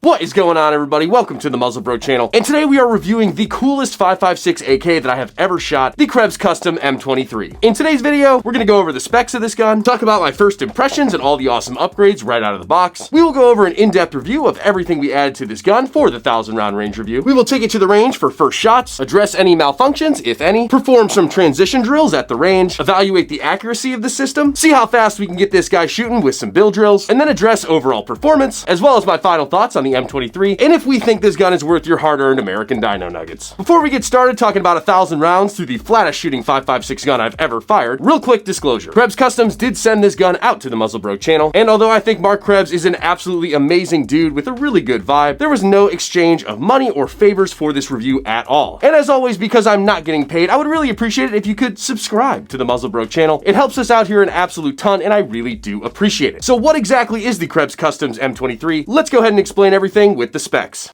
What is going on, everybody? Welcome to the Muzzle Bro channel, and today we are reviewing the coolest 5.56 AK that I have ever shot, the Krebs Custom M23. In today's video, we're gonna go over the specs of this gun, talk about my first impressions and all the awesome upgrades right out of the box. We will go over an in-depth review of everything we added to this gun for the 1,000-round range review. We will take it to the range for first shots, address any malfunctions, if any, perform some transition drills at the range, evaluate the accuracy of the system, see how fast we can get this guy shooting with some build drills, and then address overall performance, as well as my final thoughts on the M23, and if we think this gun is worth your hard-earned American Dino Nuggets. Before we get started talking about 1,000 rounds through the flattest shooting 5.56 gun I've ever fired, real quick disclosure. Krebs Customs did send this gun out to the Muzzle Bro channel, and although I think Mark Krebs is an absolutely amazing dude with a really good vibe, there was no exchange of money or favors for this review at all. And as always, because I'm not getting paid, I would really appreciate it if you could subscribe to the Muzzle Bro channel. It helps us out here an absolute ton, and I really do appreciate it. So what exactly is the Krebs Customs M23? Let's go ahead and explain everything with the specs.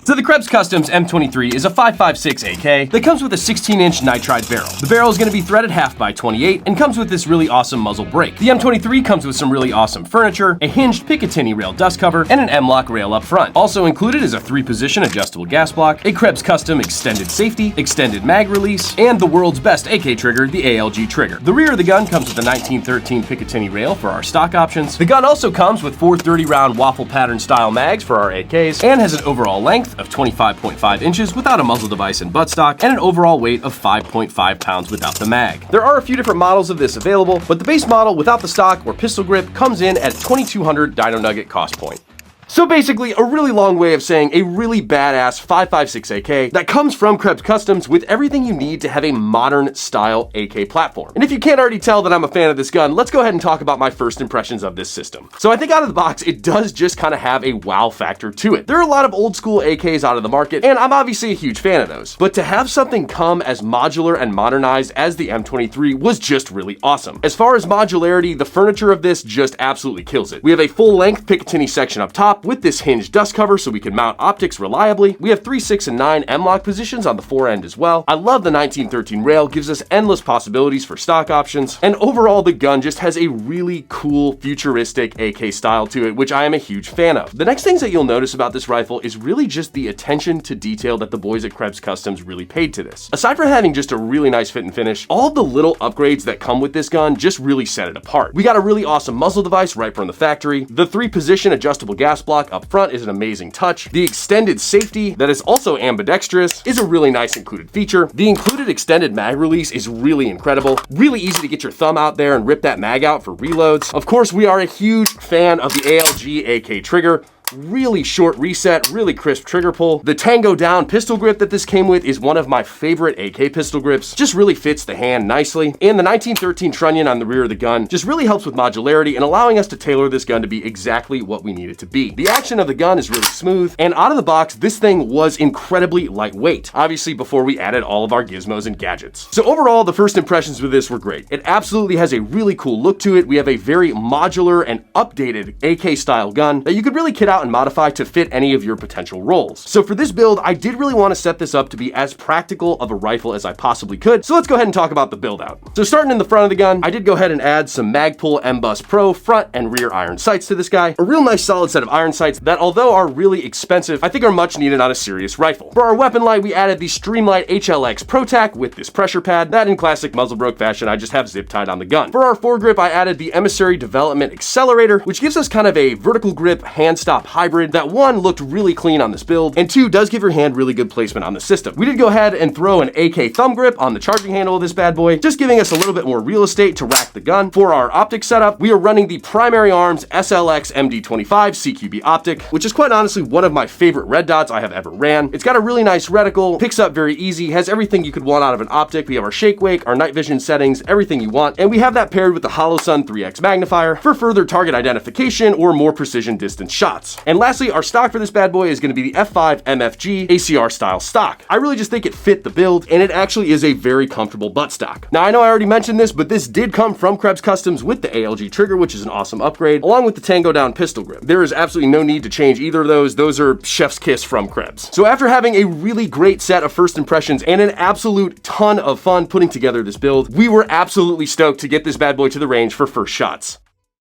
So the Krebs Customs M23 is a 5.56 AK that comes with a 16-inch nitride barrel. The barrel is going to be threaded half by 28 and comes with this really awesome muzzle brake. The M23 comes with some really awesome furniture, a hinged Picatinny rail dust cover, and an M-LOK rail up front. Also included is a 3-position adjustable gas block, a Krebs Custom extended safety, extended mag release, and the world's best AK trigger, the ALG trigger. The rear of the gun comes with a 1913 Picatinny rail for our stock options. The gun also comes with 4 30-round waffle pattern style mags for our AKs and has an overall length of 25.5 inches without a muzzle device and buttstock, and an overall weight of 5.5 pounds without the mag. There are a few different models of this available, but the base model without the stock or pistol grip comes in at 2,200 Dino Nugget cost point. So basically, a really long way of saying a really badass 5.56 AK that comes from Krebs Customs with everything you need to have a modern style AK platform. And if you can't already tell that I'm a fan of this gun, let's go ahead and talk about my first impressions of this system. So I think out of the box, it does just kind of have a wow factor to it. There are a lot of old school AKs out of the market, and I'm obviously a huge fan of those. But to have something come as modular and modernized as the M23 was just really awesome. As far as modularity, the furniture of this just absolutely kills it. We have a full-length Picatinny section up top with this hinged dust cover so we can mount optics reliably. We have 3, 6, and 9 M-LOK positions on the fore end as well. I love the 1913 rail, gives us endless possibilities for stock options, and overall the gun just has a really cool futuristic AK style to it, which I am a huge fan of. The next things that you'll notice about this rifle is really just the attention to detail that the boys at Krebs Customs really paid to this. Aside from having just a really nice fit and finish, all the little upgrades that come with this gun just really set it apart. We got a really awesome muzzle device right from the factory. The 3-position adjustable gas block up front is an amazing touch. The extended safety that is also ambidextrous is a really nice included feature. The included extended mag release is really incredible. Really easy to get your thumb out there and rip that mag out for reloads. Of course, we are a huge fan of the ALG AK trigger. Really short reset, really crisp trigger pull. The Tango Down pistol grip that this came with is one of my favorite AK pistol grips. Just really fits the hand nicely. And the 1913 trunnion on the rear of the gun just really helps with modularity and allowing us to tailor this gun to be exactly what we need it to be. The action of the gun is really smooth, and out of the box, this thing was incredibly lightweight, obviously before we added all of our gizmos and gadgets. So overall, the first impressions with this were great. It absolutely has a really cool look to it. We have a very modular and updated AK style gun that you could really kit out and modify to fit any of your potential roles. So for this build, I did really want to set this up to be as practical of a rifle as I possibly could. So let's go ahead and talk about the build out. So starting in the front of the gun, I did go ahead and add some Magpul M-Bus Pro front and rear iron sights to this guy. A real nice solid set of iron sights that, although are really expensive, I think are much needed on a serious rifle. For our weapon light, we added the Streamlight HLX Pro Tac with this pressure pad that in classic muzzle broke fashion, I just have zip tied on the gun. For our foregrip, I added the Emissary Development Accelerator, which gives us kind of a vertical grip hand stop hybrid that, one, looked really clean on this build, and 2, does give your hand really good placement on the system. We did go ahead and throw an AK thumb grip on the charging handle of this bad boy, just giving us a little bit more real estate to rack the gun. For our optic setup, we are running the Primary Arms SLX MD25 CQB optic, which is quite honestly one of my favorite red dots I have ever ran. It's got a really nice reticle, picks up very easy, has everything you could want out of an optic. We have our shake wake, our night vision settings, everything you want, and we have that paired with the HoloSun 3X magnifier for further target identification or more precision distance shots. And lastly, our stock for this bad boy is going to be the F5 MFG ACR style stock. I really just think it fit the build, and it actually is a very comfortable butt stock. Now I know I already mentioned this, but this did come from Krebs Customs with the ALG trigger, which is an awesome upgrade, along with the Tango Down pistol grip. There is absolutely no need to change either of those. Those are chef's kiss from Krebs. So after having a really great set of first impressions and an absolute ton of fun putting together this build, we were absolutely stoked to get this bad boy to the range for first shots.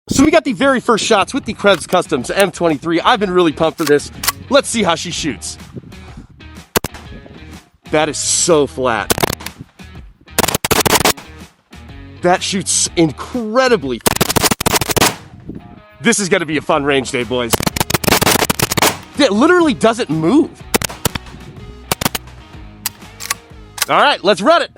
So we got the very first shots with the Krebs Custom M23. I've been really pumped for this. Let's see how she shoots. That is so flat. That shoots incredibly. This is gonna be a fun range day, boys. It literally doesn't move. All right, let's run it.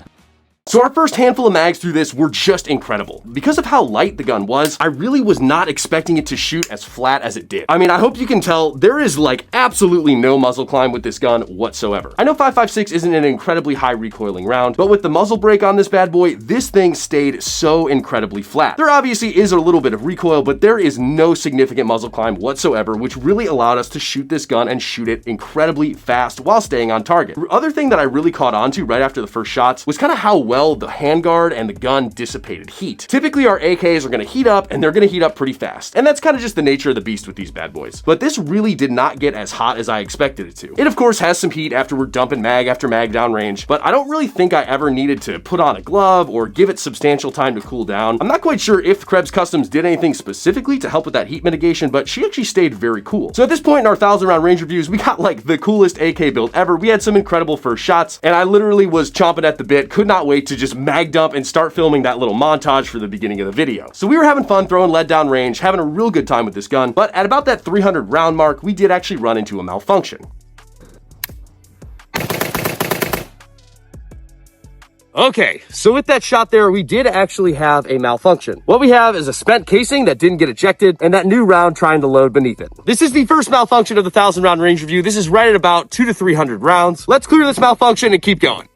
So our first handful of mags through this were just incredible. Because of how light the gun was, I really was not expecting it to shoot as flat as it did. I mean, I hope you can tell there is like absolutely no muzzle climb with this gun whatsoever. I know 5.56 isn't an incredibly high recoiling round, but with the muzzle brake on this bad boy, this thing stayed so incredibly flat. There obviously is a little bit of recoil, but there is no significant muzzle climb whatsoever, which really allowed us to shoot this gun and shoot it incredibly fast while staying on target. The other thing that I really caught on to right after the first shots was kind of how well the handguard and the gun dissipated heat. Typically our AKs are going to heat up, and they're going to heat up pretty fast. And that's kind of just the nature of the beast with these bad boys. But this really did not get as hot as I expected it to. It of course has some heat after we're dumping mag after mag downrange, but I don't really think I ever needed to put on a glove or give it substantial time to cool down. I'm not quite sure if Krebs Customs did anything specifically to help with that heat mitigation, but she actually stayed very cool. So at this point in our 1,000 round range reviews, we got like the coolest AK build ever. We had some incredible first shots, and I literally was chomping at the bit, could not wait to just mag dump and start filming that little montage for the beginning of the video. So we were having fun throwing lead down range, having a real good time with this gun, but at about that 300 round mark, we did actually run into a malfunction. Okay, so with that shot there, we did actually have a malfunction. What we have is a spent casing that didn't get ejected, and that new round trying to load beneath it. This is the first malfunction of the 1,000 round range review. This is right at about 200 to 300 rounds. Let's clear this malfunction and keep going.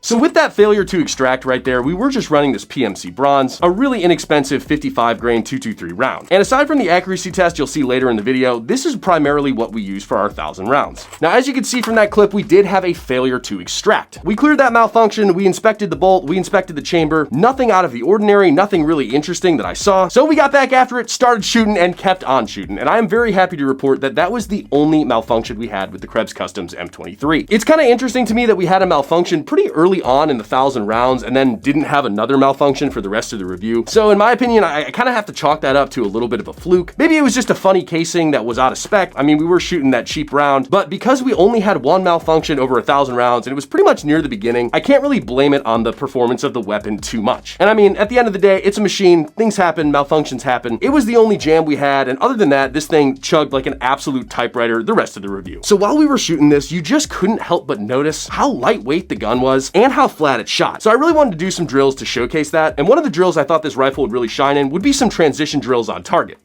So with that failure to extract right there, we were just running this PMC bronze, a really inexpensive 55 grain 223 round. And aside from the accuracy test you'll see later in the video, this is primarily what we use for our 1,000 rounds. Now, as you can see from that clip, we did have a failure to extract. We cleared that malfunction, we inspected the bolt, we inspected the chamber, nothing out of the ordinary, nothing really interesting that I saw. So we got back after it, started shooting, and kept on shooting. And I am very happy to report that that was the only malfunction we had with the Krebs Customs M23. It's kind of interesting to me that we had a malfunction pretty early on in the 1,000 rounds and then didn't have another malfunction for the rest of the review. So in my opinion, I kind of have to chalk that up to a little bit of a fluke. Maybe it was just a funny casing that was out of spec. I mean, we were shooting that cheap round, but because we only had one malfunction over 1,000 rounds and it was pretty much near the beginning, I can't really blame it on the performance of the weapon too much. And I mean, at the end of the day, it's a machine, things happen, malfunctions happen. It was the only jam we had, and other than that, this thing chugged like an absolute typewriter the rest of the review. So while we were shooting this, you just couldn't help but notice how lightweight the gun was and how flat it shot. So I really wanted to do some drills to showcase that, and one of the drills I thought this rifle would really shine in would be some transition drills on target.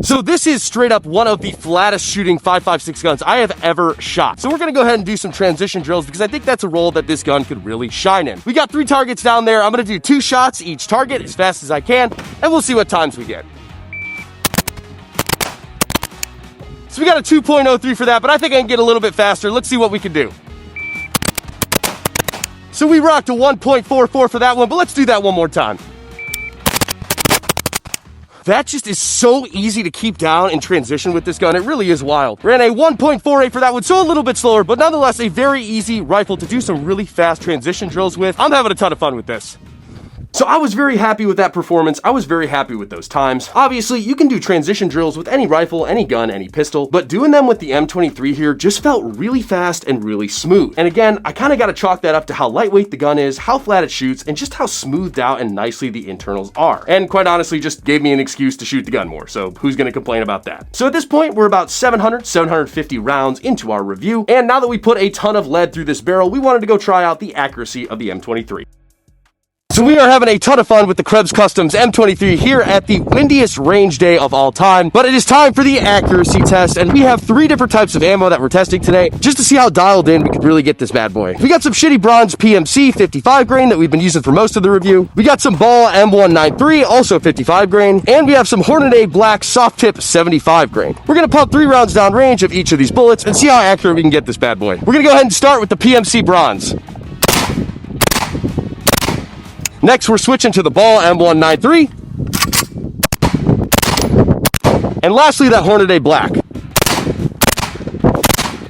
So this is straight up one of the flattest shooting 5.56 guns I have ever shot. So we're gonna go ahead and do some transition drills because I think that's a role that this gun could really shine in. We got 3 targets down there. I'm gonna do 2 shots each target as fast as I can, and we'll see what times we get. So we got a 2.03 for that, but I think I can get a little bit faster. Let's see what we can do. So we rocked a 1.44 for that one, but let's do that one more time. That just is so easy to keep down in transition with this gun. It really is wild. Ran a 1.48 for that one, so a little bit slower, but nonetheless a very easy rifle to do some really fast transition drills with. I'm having a ton of fun with this. So I was very happy with that performance. I was very happy with those times. Obviously, you can do transition drills with any rifle, any gun, any pistol, but doing them with the M23 here just felt really fast and really smooth. And again, I kind of got to chalk that up to how lightweight the gun is, how flat it shoots, and just how smoothed out and nicely the internals are. And quite honestly, just gave me an excuse to shoot the gun more, so who's going to complain about that? So at this point, we're about 750 rounds into our review, and now that we put a ton of lead through this barrel, we wanted to go try out the accuracy of the M23. So we are having a ton of fun with the Krebs Customs M23 here at the windiest range day of all time, but it is time for the accuracy test, and we have 3 different types of ammo that we're testing today, just to see how dialed in we could really get this bad boy. We got some shitty bronze PMC 55 grain that we've been using for most of the review. We got some ball M193, also 55 grain, and we have some Hornady black soft tip 75 grain. We're gonna pump 3 rounds down range of each of these bullets and see how accurate we can get this bad boy. We're gonna go ahead and start with the PMC bronze. Next, we're switching to the ball M193. And lastly, that Hornady black.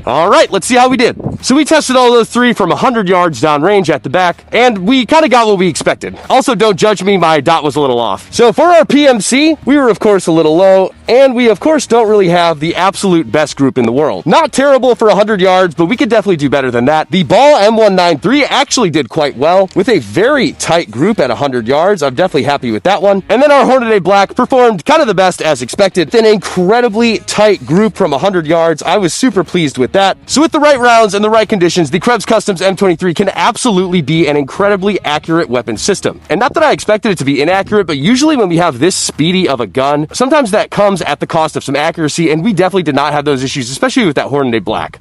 All right, let's see how we did. So we tested all those three from 100 yards downrange at the back, and we kind of got what we expected. Also, don't judge me, my dot was a little off. So for our PMC, we were of course a little low, and we of course don't really have the absolute best group in the world. Not terrible for 100 yards, but we could definitely do better than that. The ball M193 actually did quite well with a very tight group at 100 yards. I'm definitely happy with that one. And then our Hornady Black performed kind of the best as expected. An incredibly tight group from 100 yards. I was super pleased with that. So with the right rounds and the right conditions, the Krebs Custom M23 can absolutely be an incredibly accurate weapon system. And not that I expected it to be inaccurate, but usually when we have this speedy of a gun, sometimes that comes at the cost of some accuracy, and we definitely did not have those issues, especially with that Hornady Black.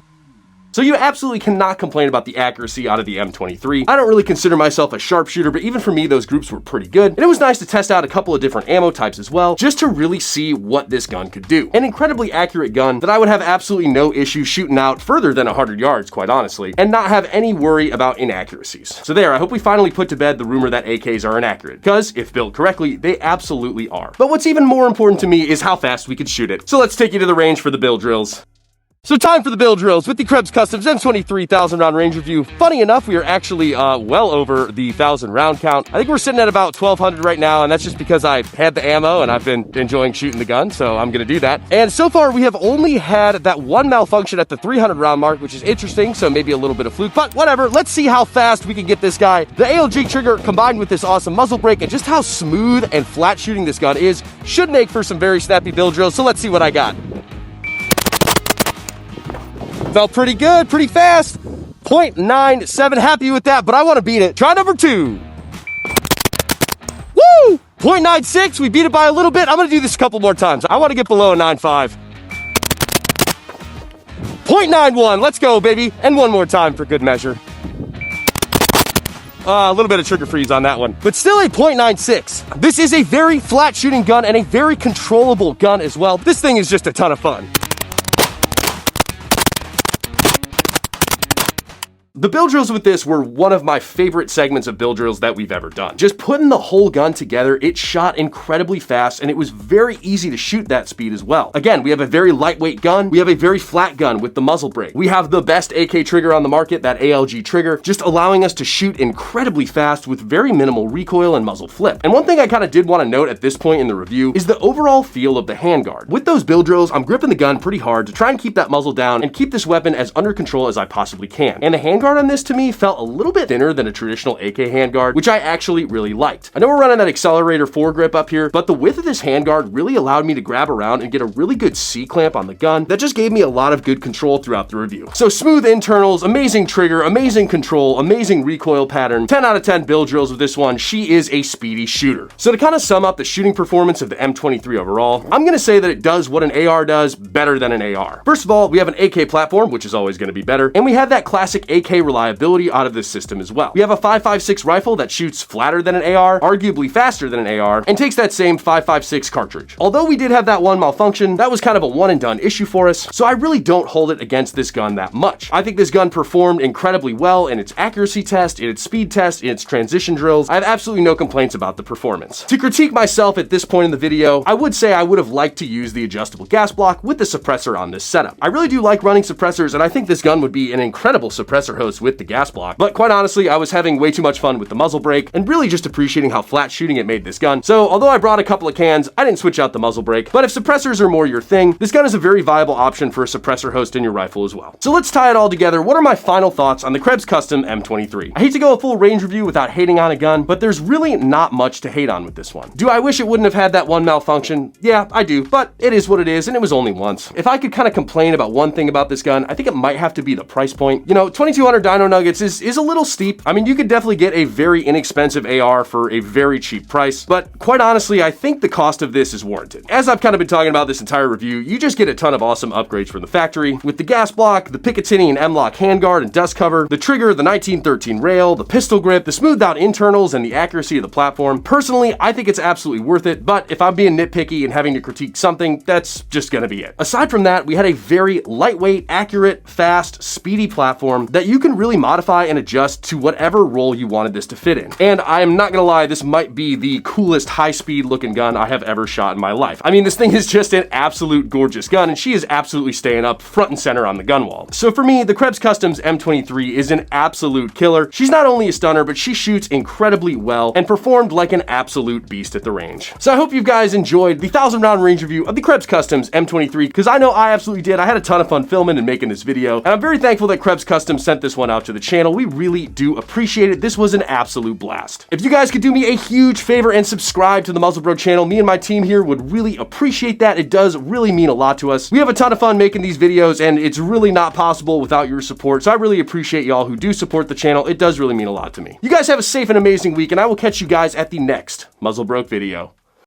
So you absolutely cannot complain about the accuracy out of the M23. I don't really consider myself a sharpshooter, but even for me, those groups were pretty good. And it was nice to test out a couple of different ammo types as well, just to really see what this gun could do. An incredibly accurate gun that I would have absolutely no issue shooting out further than 100 yards, quite honestly, and not have any worry about inaccuracies. So there, I hope we finally put to bed the rumor that AKs are inaccurate, because if built correctly, they absolutely are. But what's even more important to me is how fast we could shoot it. So let's take you to the range for the build drills. So time for the build drills with the Krebs Customs M23 1,000 round range review. Funny enough, we are actually well over the 1,000 round count. I think we're sitting at about 1,200 right now, and that's just because I had the ammo and I've been enjoying shooting the gun, so I'm gonna do that. And so far, we have only had that one malfunction at the 300 round mark, which is interesting, so maybe a little bit of fluke, but whatever. Let's see how fast we can get this guy. The ALG trigger combined with this awesome muzzle brake and just how smooth and flat shooting this gun is should make for some very snappy build drills, so let's see what I got. Felt pretty good, pretty fast. 0.97, happy with that, but I want to beat it. Try number 2. Woo! 0.96, we beat it by a little bit. I'm going to do this a couple more times. I want to get below a 9.5. 0.91, let's go, baby. And one more time for good measure. A little bit of trigger freeze on that one, but still a 0.96. This is a very flat shooting gun and a very controllable gun as well. This thing is just a ton of fun. The build drills with this were one of my favorite segments of build drills that we've ever done. Just putting the whole gun together, it shot incredibly fast, and it was very easy to shoot that speed as well. Again, we have a very lightweight gun. We have a very flat gun with the muzzle brake. We have the best AK trigger on the market, that ALG trigger, just allowing us to shoot incredibly fast with very minimal recoil and muzzle flip. And one thing I kind of did want to note at this point in the review is the overall feel of the handguard. With those build drills, I'm gripping the gun pretty hard to try and keep that muzzle down and keep this weapon as under control as I possibly can. And the handguard on this to me felt a little bit thinner than a traditional AK handguard, which I actually really liked. I know we're running that Accelerator 4 grip up here, but the width of this handguard really allowed me to grab around and get a really good C-clamp on the gun that just gave me a lot of good control throughout the review. So smooth internals, amazing trigger, amazing control, amazing recoil pattern, 10 out of 10 build drills with this one. She is a speedy shooter. So to kind of sum up the shooting performance of the M23 overall, I'm gonna say that it does what an AR does better than an AR. First of all, we have an AK platform, which is always gonna be better, and we have that classic AK reliability out of this system as well. We have a 5.56 rifle that shoots flatter than an AR, arguably faster than an AR, and takes that same 5.56 cartridge. Although we did have that one malfunction, that was kind of a one and done issue for us, so I really don't hold it against this gun that much. I think this gun performed incredibly well in its accuracy test, in its speed test, in its transition drills. I have absolutely no complaints about the performance. To critique myself at this point in the video, I would say I would have liked to use the adjustable gas block with the suppressor on this setup. I really do like running suppressors, and I think this gun would be an incredible suppressor host with the gas block, but quite honestly, I was having way too much fun with the muzzle brake and really just appreciating how flat shooting it made this gun. So although I brought a couple of cans, I didn't switch out the muzzle brake, but if suppressors are more your thing, this gun is a very viable option for a suppressor host in your rifle as well. So let's tie it all together. What are my final thoughts on the Krebs Custom M23? I hate to go a full range review without hating on a gun, but there's really not much to hate on with this one. Do I wish it wouldn't have had that one malfunction? Yeah, I do, but it is what it is, and it was only once. If I could kind of complain about one thing about this gun, I think it might have to be the price point. You know, 2,200 Dino Nuggets is a little steep. I mean, you could definitely get a very inexpensive AR for a very cheap price, but quite honestly, I think the cost of this is warranted. As I've kind of been talking about this entire review, you just get a ton of awesome upgrades from the factory, with the gas block, the Picatinny and M-Lock handguard and dust cover, the trigger, the 1913 rail, the pistol grip, the smoothed out internals, and the accuracy of the platform. Personally, I think it's absolutely worth it, but if I'm being nitpicky and having to critique something, that's just gonna be it. Aside from that, we had a very lightweight, accurate, fast, speedy platform that you you can really modify and adjust to whatever role you wanted this to fit in. And I'm not gonna lie, this might be the coolest high-speed looking gun I have ever shot in my life. I mean, this thing is just an absolute gorgeous gun, and she is absolutely staying up front and center on the gun wall. So for me, the Krebs Custom's M23 is an absolute killer. She's not only a stunner, but she shoots incredibly well and performed like an absolute beast at the range. So I hope you guys enjoyed the 1,000-round range review of the Krebs Custom's M23, because I know I absolutely did. I had a ton of fun filming and making this video, and I'm very thankful that Krebs Custom sent this one out to the channel. We really do appreciate it. This was an absolute blast. If you guys could do me a huge favor and subscribe to the Muzzle Bro channel, me and my team here would really appreciate that. It does really mean a lot to us. We have a ton of fun making these videos, and it's really not possible without your support, so I really appreciate y'all who do support the channel. It does really mean a lot to me. You guys have a safe and amazing week, and I will catch you guys at the next Muzzle Broke video.